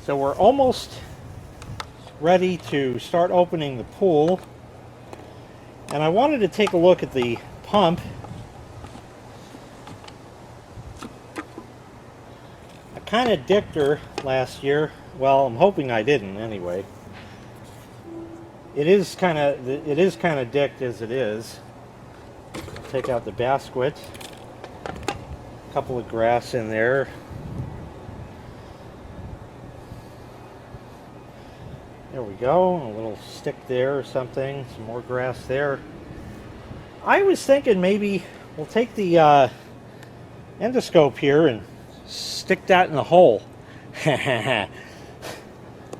So we're almost ready to start opening the pool. And I wanted to take a look at the pump. I kind of dicked her last year. Well, I'm hoping I didn't anyway. It is kind of dicked as it is. Take out the basket. A couple of grass in there. There we go. A little stick there or something. Some more grass there. I was thinking maybe we'll take the endoscope here and stick that in the hole.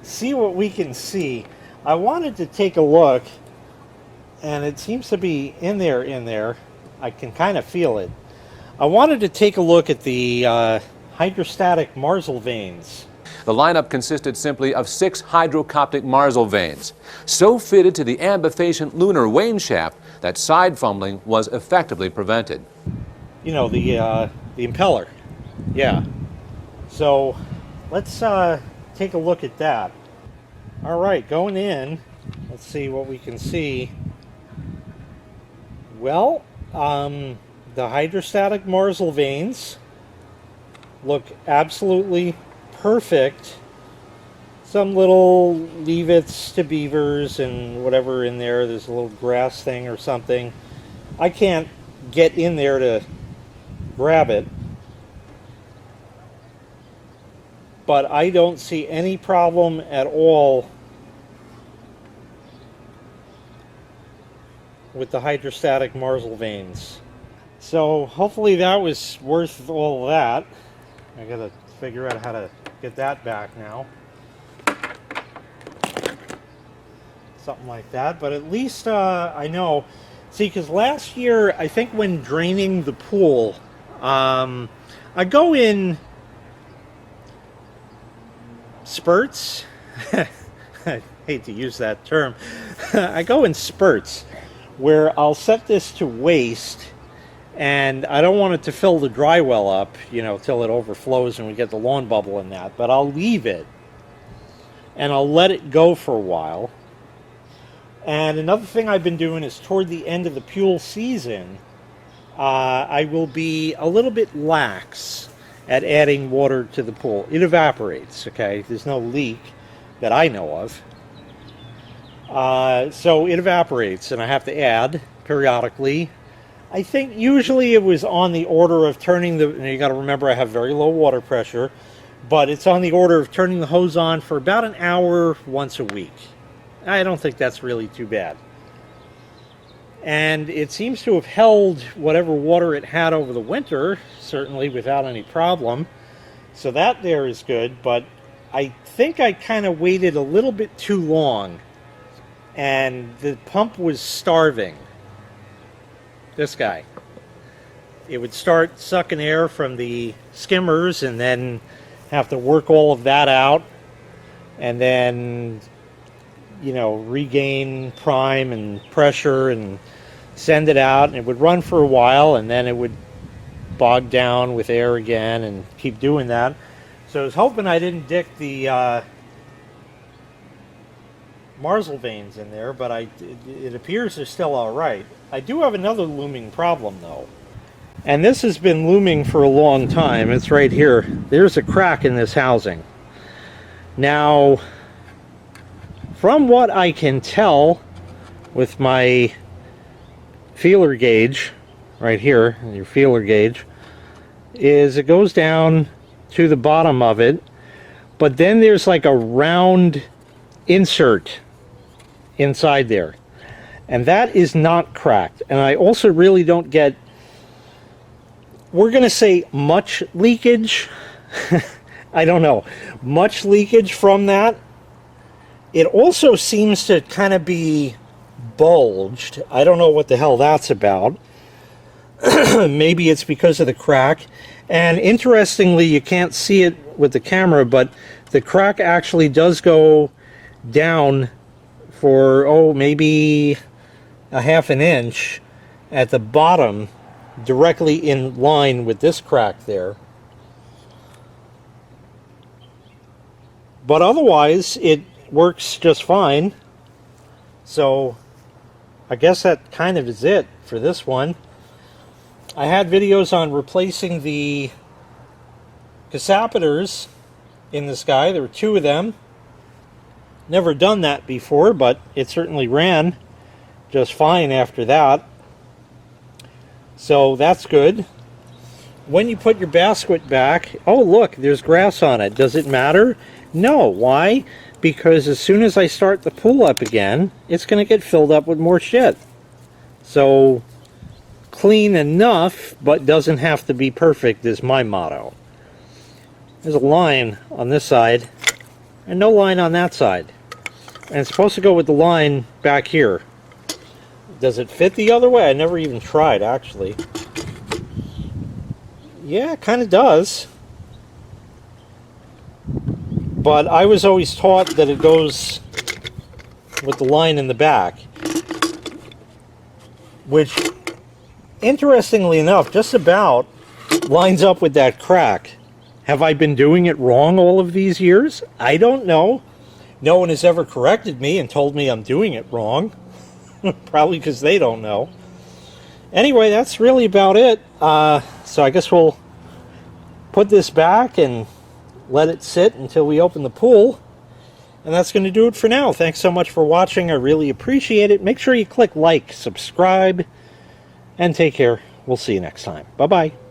See what we can see. I wanted to take a look, and it seems to be in there. I can kind of feel it. I wanted to take a look at the hydrostatic Marsal veins. The lineup consisted simply of 6 hydrocoptic Marsal veins, so fitted to the ambifacient lunar wane shaft that side fumbling was effectively prevented. You know, the impeller. Yeah. So let's take a look at that. All right, going in, let's see what we can see. Well, the hydrostatic Marsal veins look absolutely perfect. Some little leave-its to beavers and whatever in there. There's a little grass thing or something. I can't get in there to grab it. But I don't see any problem at all with the hydrostatic Marsal veins. So hopefully that was worth all of that. I gotta figure out how to get that back now. Something like that, but at least I know. See, because last year, I think when draining the pool, I go in spurts. I hate to use that term. I go in spurts where I'll set this to waste, and I don't want it to fill the dry well up, you know, till it overflows and we get the lawn bubble in that, but I'll leave it and I'll let it go for a while. And another thing I've been doing is toward the end of the pool season, I will be a little bit lax at adding water to the pool. It evaporates, okay? There's no leak that I know of. So it evaporates, and I have to add periodically. I think usually it was on the order of turning the... You got to remember I have very low water pressure, but it's on the order of turning the hose on for about an hour once a week. I don't think that's really too bad. And it seems to have held whatever water it had over the winter, certainly without any problem. So that there is good, but I think I kind of waited a little bit too long, and the pump was starving. This guy. It would start sucking air from the skimmers and then have to work all of that out, and then, you know, regain prime and pressure and send it out, and it would run for a while, and then it would bog down with air again and keep doing that. So I was hoping I didn't dick the Marsal veins in there, but it appears they're still all right. I do have another looming problem, though. And this has been looming for a long time. It's right here. There's a crack in this housing. Now, from what I can tell with my feeler gauge, right here, your feeler gauge, is it goes down to the bottom of it, but then there's like a round insert inside there. And that is not cracked. And I also really don't get, we're going to say much leakage. I don't know. Much leakage from that. It also seems to kind of be bulged. I don't know what the hell that's about. Maybe it's because of the crack. And interestingly, you can't see it with the camera, but the crack actually does go down for, maybe a half an inch at the bottom, directly in line with this crack there. But otherwise, it works just fine. So I guess that kind of is it for this one. I had videos on replacing the capacitors in this guy. There were 2 of them. Never done that before, but it certainly ran just fine after that. So that's good. When you put your basket back, oh look, there's grass on it. Does it matter? No. Why? Because as soon as I start the pool up again, it's going to get filled up with more shit. So clean enough, but doesn't have to be perfect is my motto. There's a line on this side and no line on that side. And it's supposed to go with the line back here. Does it fit the other way? I never even tried, actually. Yeah, it kind of does. But I was always taught that it goes with the line in the back. Which, interestingly enough, just about lines up with that crack. Have I been doing it wrong all of these years? I don't know. No one has ever corrected me and told me I'm doing it wrong. Probably because they don't know. Anyway, that's really about it. So I guess we'll put this back and let it sit until we open the pool. And that's going to do it for now. Thanks so much for watching. I really appreciate it. Make sure you click like, subscribe, and take care. We'll see you next time. Bye-bye.